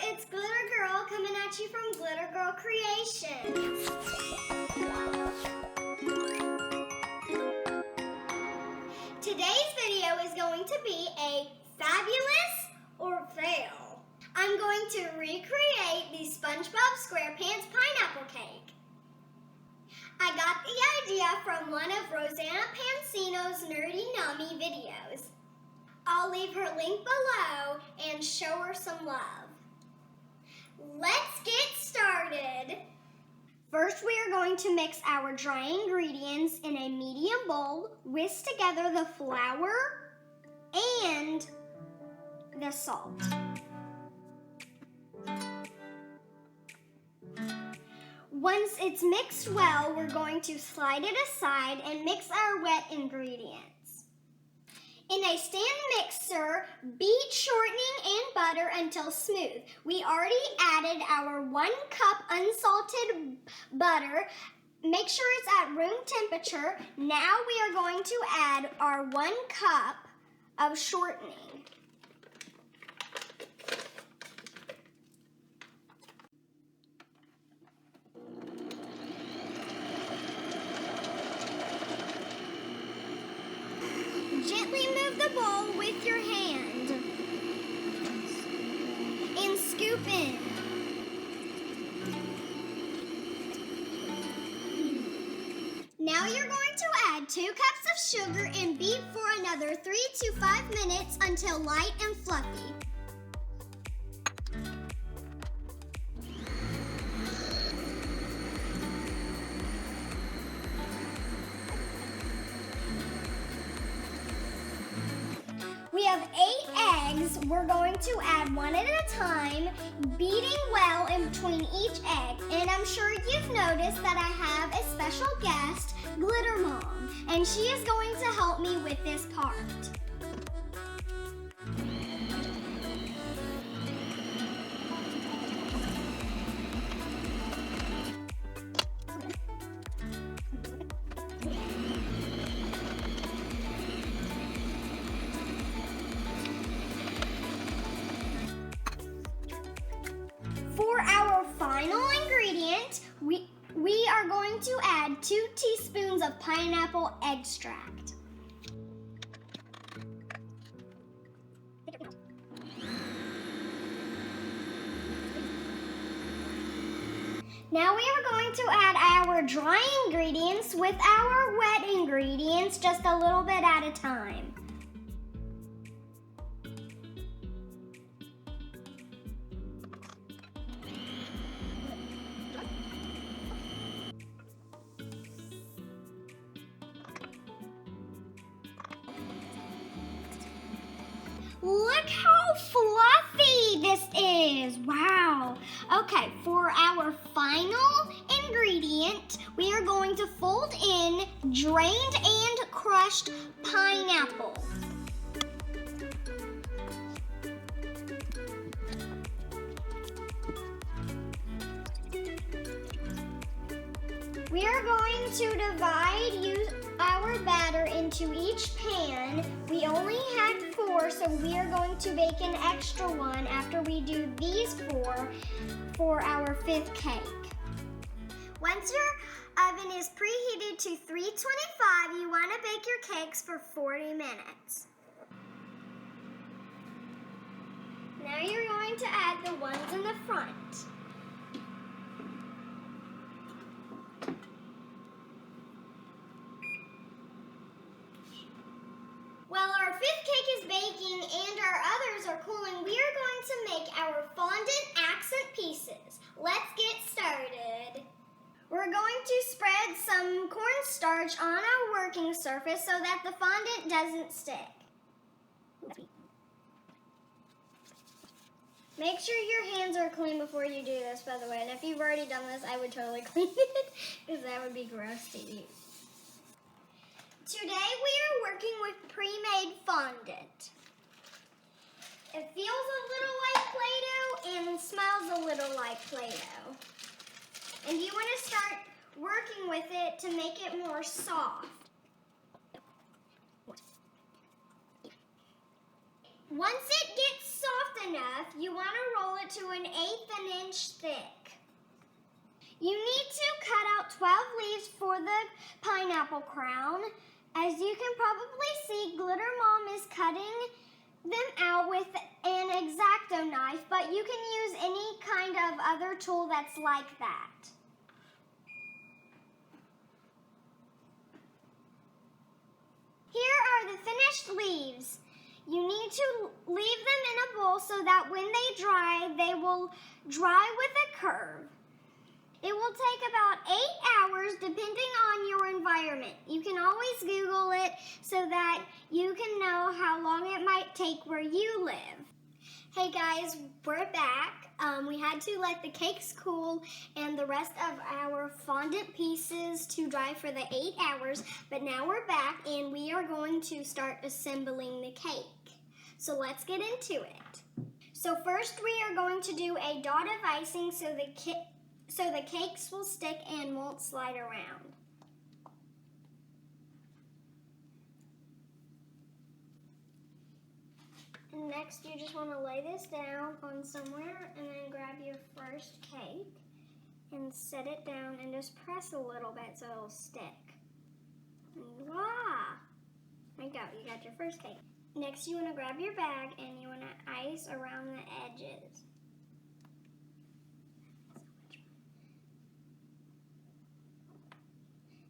it's Glitter Girl coming at you from Glitter Girl Creations. Today's video is going to be a fabulous or fail. I'm going to recreate the SpongeBob SquarePants pineapple cake. I got the idea from one of Rosanna Pansino's Nerdy Nummy videos. I'll leave her link below and show her some love. Let's get started. First, we are going to mix our dry ingredients in a medium bowl, whisk together the flour and the salt. Once it's mixed well, we're going to slide it aside and mix our wet ingredients. In a stand mixer, beat shortening and butter until smooth. We already added our 1 cup unsalted butter. Make sure it's at room temperature. Now we are going to add our 1 cup of shortening. Gently move the bowl with your hand and scoop in. Now you're going to add 2 cups of sugar and beat for another 3 to 5 minutes until light and fluffy. We have 8 eggs. We're going to add 1 at a time, beating well in between each egg. And I'm sure you've noticed that I have a special guest, Glitter Mom, and she is going to help me with this part. For our final ingredient, we are going to add 2 teaspoons of pineapple extract. Now we are going to add our dry ingredients with our wet ingredients just a little bit at a time. Look how fluffy this is. Wow. Okay, for our final ingredient, we are going to fold in drained and crushed pineapple. We are going to divide our batter into each pan. We only had 4, so we are going to bake an extra one after we do these 4 for our 5th cake. Once your oven is preheated to 325, you want to bake your cakes for 40 minutes. Now you're going to add the ones in the front. While our 5th cake is baking and our others are cooling, we are going to make our fondant accent pieces. Let's get started. We're going to spread some cornstarch on our working surface so that the fondant doesn't stick. Make sure your hands are clean before you do this, by the way. And if you've already done this, I would totally clean it because that would be gross to eat. Today we are working with pre-made fondant. It feels a little like Play-Doh and smells a little like Play-Doh. And you want to start working with it to make it more soft. Once it gets soft enough, you want to roll it to an 1/8 inch thick. You need to cut out 12 leaves for the pineapple crown. As you can probably see, Glitter Mom is cutting them out with an X-Acto knife, but you can use any kind of other tool that's like that. Here are the finished leaves. You need to leave them in a bowl so that when they dry, they will dry with a curve. It will take about 8 hours depending on your environment. You can always Google it so that you can know how long it might take where you live. Hey guys, we're back. We had to let the cakes cool and the rest of our fondant pieces to dry for the 8 hours, but now we're back and we are going to start assembling the cake. So let's get into it. So first we are going to do a dot of icing so the cakes will stick and won't slide around. And next you just want to lay this down on somewhere and then grab your first cake and set it down and just press a little bit so it'll stick. And voila! There you go, you got your first cake. Next you want to grab your bag and you want to ice around the edges.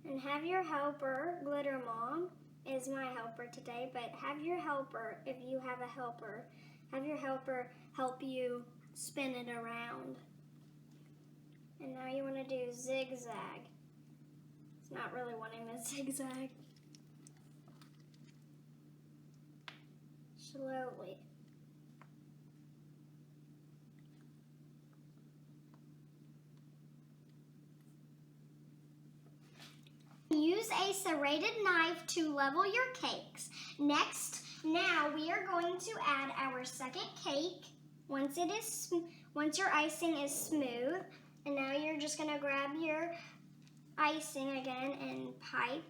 And have your helper, Glitter Mom is my helper today, but have your helper, if you have a helper, have your helper help you spin it around. And now you want to do zigzag. It's not really wanting to zigzag. Slowly. Use a serrated knife to level your cakes. Next, now we are going to add our second cake once your icing is smooth. And now you're just going to grab your icing again and pipe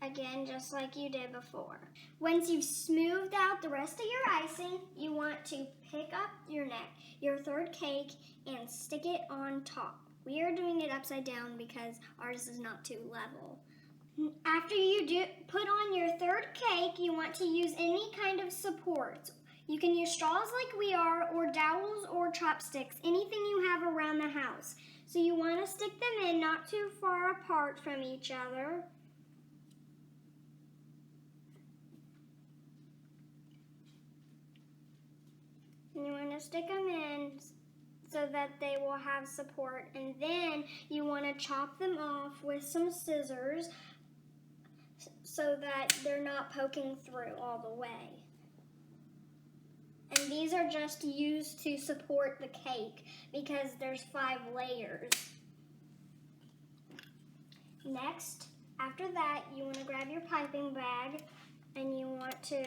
again just like you did before. Once you've smoothed out the rest of your icing, you want to pick up your third cake and stick it on top. We are doing it upside down because ours is not too level. After you put on your third cake, you want to use any kind of support. You can use straws like we are, or dowels or chopsticks, anything you have around the house. So you want to stick them in not too far apart from each other. And you want to stick them in so that they will have support, and then you want to chop them off with some scissors so that they're not poking through all the way. And these are just used to support the cake because there's 5 layers. Next, after that, you want to grab your piping bag and you want to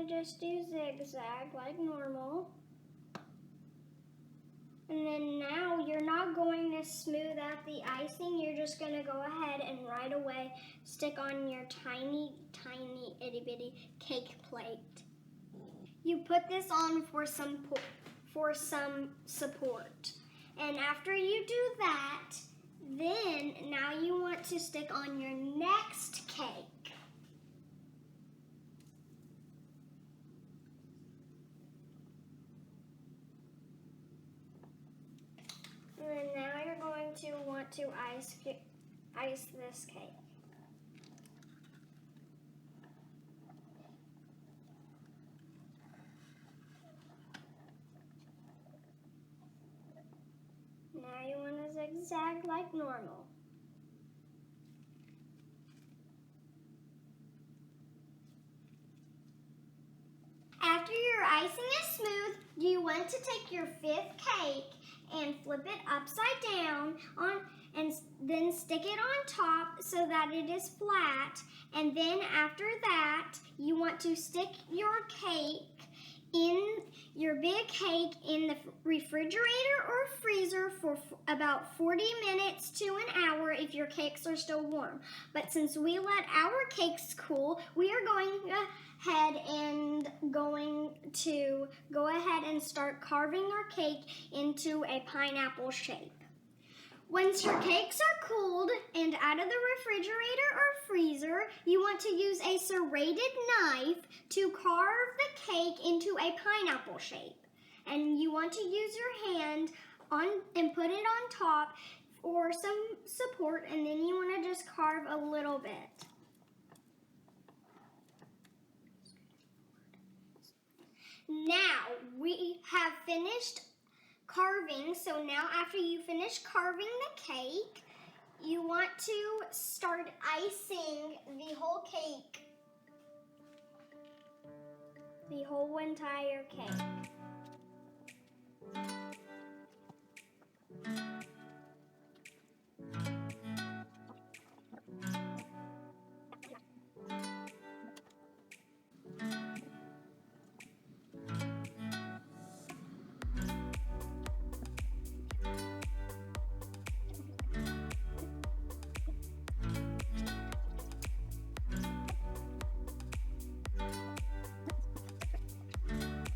just do zigzag like normal. And then now you're not going to smooth out the icing, you're just going to go ahead and right away stick on your tiny, tiny itty bitty cake plate. You put this on for some support. And after you do that, then now you want to stick on your next cake. And now you're going to want to ice this cake. Now you want to zigzag like normal. After your icing is smooth, you want to take your 5th cake and flip it upside down and then stick it on top so that it is flat. And then after that, you want to stick your cake in your big cake in the refrigerator or freezer for about 40 minutes to an hour if your cakes are still warm. But since we let our cakes cool, we are going to go ahead and start carving our cake into a pineapple shape. Once your cakes are cooled and out of the refrigerator or freezer, you want to use a serrated knife to carve the cake into a pineapple shape. And you want to use your hand and put it on top for some support, and then you want to just carve a little bit. Now we have finished carving, so now after you finish carving the cake, you want to start icing the whole cake, the whole entire cake.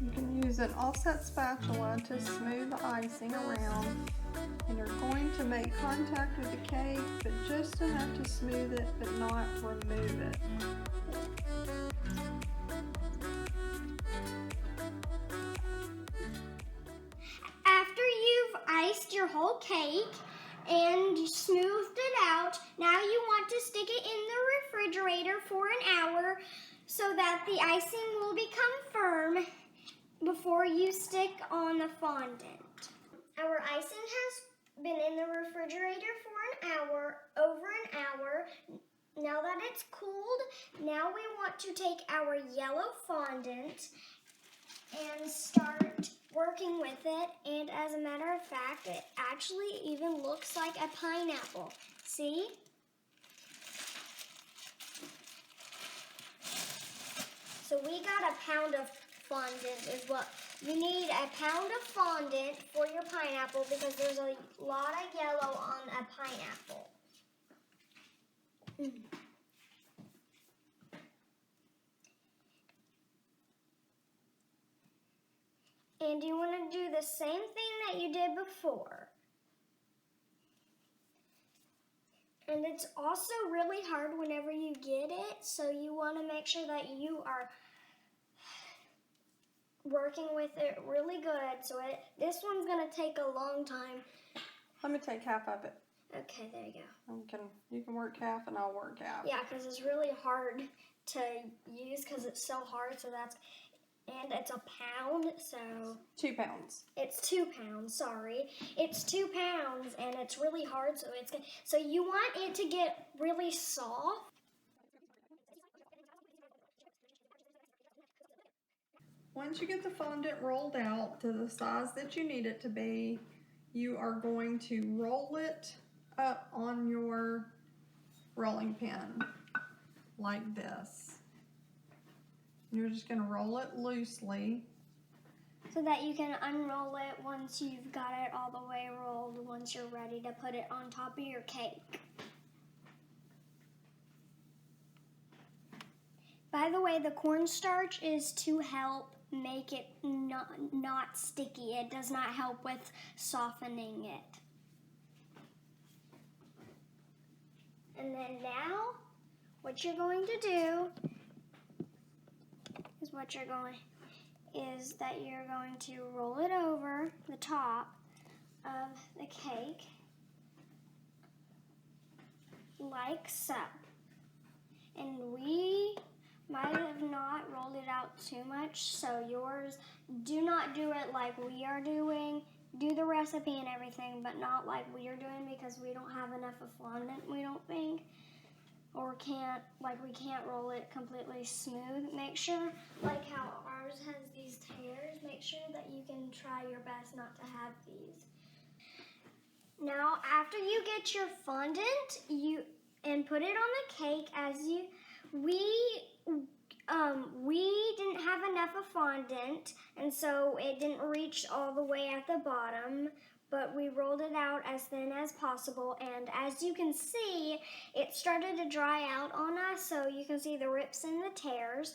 You can use an offset spatula to smooth the icing around, and you're going to make contact with the cake, but just enough to smooth it, but not remove it. After you've iced your whole cake and smoothed it out, now you want to stick it in the refrigerator for an hour so that the icing will become firm before you stick on the fondant. Our icing has been in the refrigerator for an hour, over an hour. Now that it's cooled, now we want to take our yellow fondant and start working with it. And as a matter of fact, it actually even looks like a pineapple. See? So we got a pound of fondant is what you need. A pound of fondant for your pineapple because there's a lot of yellow on a pineapple. And you want to do the same thing that you did before. And it's also really hard whenever you get it, so you want to make sure that you are working with it really good. So this one's going to take a long time. Let me take half of it. Okay, there you go. You can work half and I'll work half. Yeah, because it's really hard to use because it's so hard. And it's a pound, so 2 pounds. It's 2 pounds. Sorry, it's 2 pounds, and it's really hard. So you want it to get really soft. Once you get the fondant rolled out to the size that you need it to be, you are going to roll it up on your rolling pin like this. You're just going to roll it loosely. So that you can unroll it once you've got it all the way rolled, once you're ready to put it on top of your cake. By the way, the cornstarch is to help make it not sticky. It does not help with softening it. And then now, what you're going to do is that you're going to roll it over the top of the cake like so. And we might have not rolled it out too much, so yours, do not do it like we are doing. Do the recipe and everything, but not like we are doing because we don't have enough of fondant, we don't think. Or we can't roll it completely smooth. Make sure, like how ours has these tears, make sure that you can try your best not to have these. Now, after you get your fondant, and put it on the cake we we didn't have enough of fondant, and so it didn't reach all the way at the bottom, but we rolled it out as thin as possible, and as you can see, it started to dry out on us, so you can see the rips and the tears.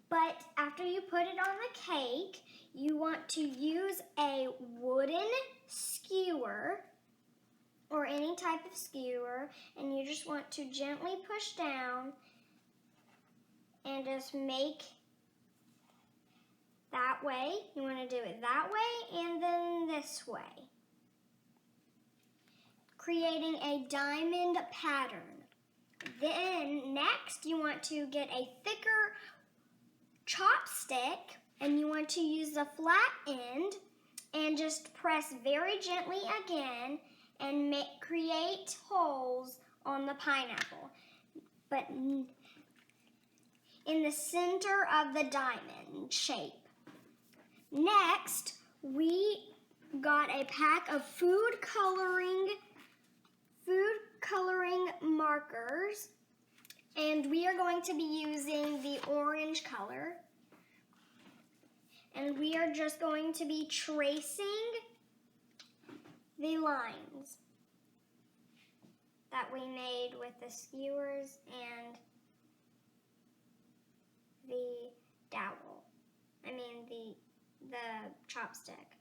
But after you put it on the cake, you want to use a wooden skewer or any type of skewer, and you just want to gently push down and just make that way. You want to do it that way and then this way, creating a diamond pattern. Then next you want to get a thicker chopstick, and you want to use the flat end and just press very gently again and create holes on the pineapple, but in the center of the diamond shape. Next, we got a pack of food coloring markers, and we are going to be using the orange color, and we are just going to be tracing the lines that we made with the skewers and the dowel. The chopstick.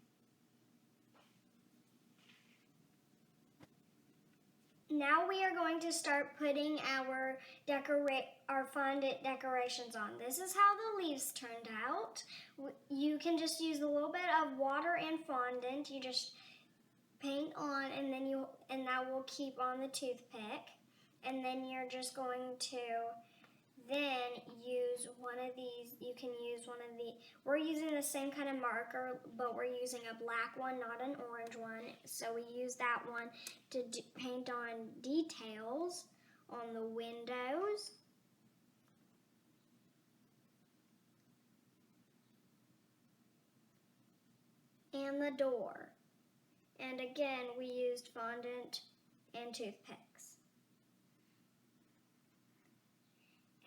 Now we are going to start putting our fondant decorations on. This is how the leaves turned out. You can just use a little bit of water and fondant. You just paint on, and that will keep on the toothpick. And then you're just going to then use one of these. You can use one of the, we're using the same kind of marker, but we're using a black one, not an orange one. So we use that one to paint on details on the windows. And the door. And again, we used fondant and toothpicks.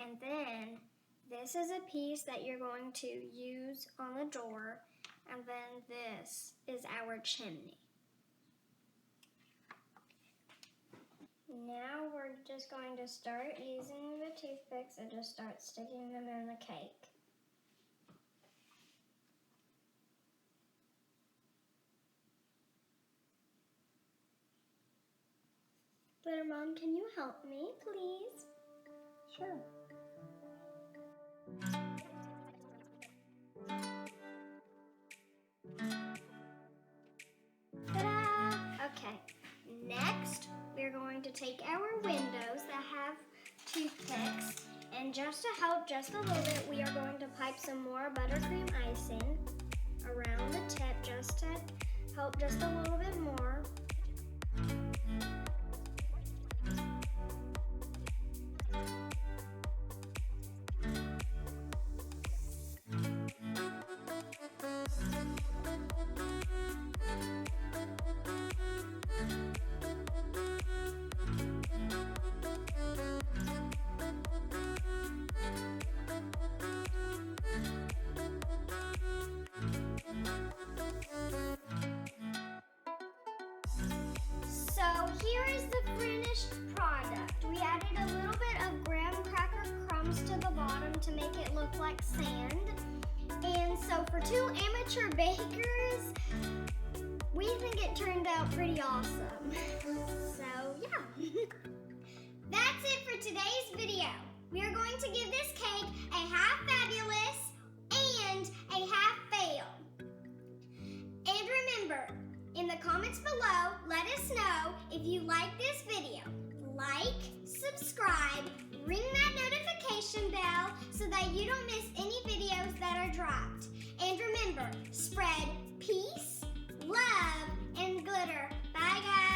And then this is a piece that you're going to use on the door, and then this is our chimney. Now we're just going to start using the toothpicks and just start sticking them in the cake. Glitter Mom, can you help me, please? Sure. Ta-da! Okay, next we're going to take our windows that have toothpicks, and just to help just a little bit, we are going to pipe some more buttercream icing around the tip just to help just a little bit more. So here is the finished product. We added a little bit of graham cracker crumbs to the bottom to make it look like sand. And so for two amateur bakers, we think it turned out pretty awesome. So yeah, that's it for today's video. We are going to give this cake a half fabulous and a half fail. And remember, in the comments below, let us know if you like this video. Like, subscribe, ring that notification bell so that you don't miss any videos that are dropped. And remember, spread peace, love, and glitter. Bye, guys.